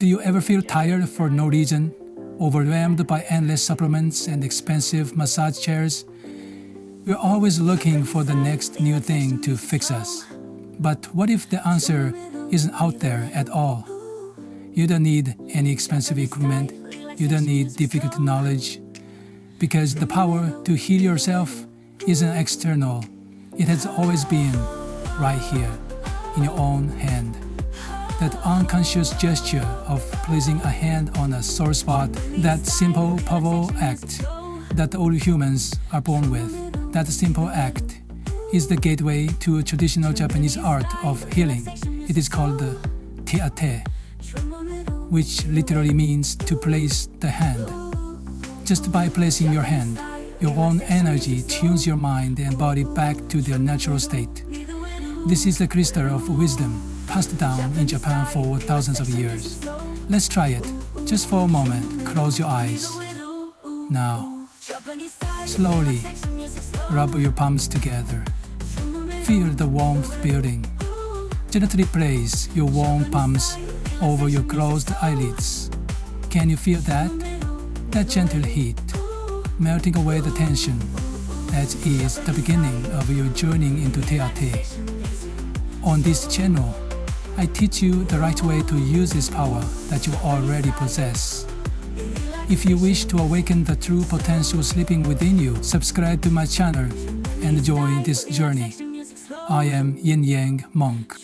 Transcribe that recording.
Do you ever feel tired for no reason, overwhelmed by endless supplements and expensive massage chairs? We're always looking for the next new thing to fix us. But what if the answer isn't out there at all? You don't need any expensive equipment. You don't need difficult knowledge. Because the power to heal yourself isn't external. It has always been right here, in your own hand. That unconscious gesture of placing a hand on a sore spot, that simple powerful act that all humans are born with, that simple act is the gateway to a traditional Japanese art of healing. It is called TEATE, which literally means to place the hand. Just by placing your hand, your own energy tunes your mind and body back to their natural state. This is the crystal of wisdom passed down in Japan for thousands of years. Let's try it. Just for a moment, close your eyes. Now, slowly rub your palms together. Feel the warmth building. Gently place your warm palms over your closed eyelids. Can you feel that? That gentle heat, melting away the tension. That is the beginning of your journey into TEATE. On this channel, I teach you the right way to use this power that you already possess. If you wish to awaken the true potential sleeping within you, subscribe to my channel and join this journey. I am YinYang monk.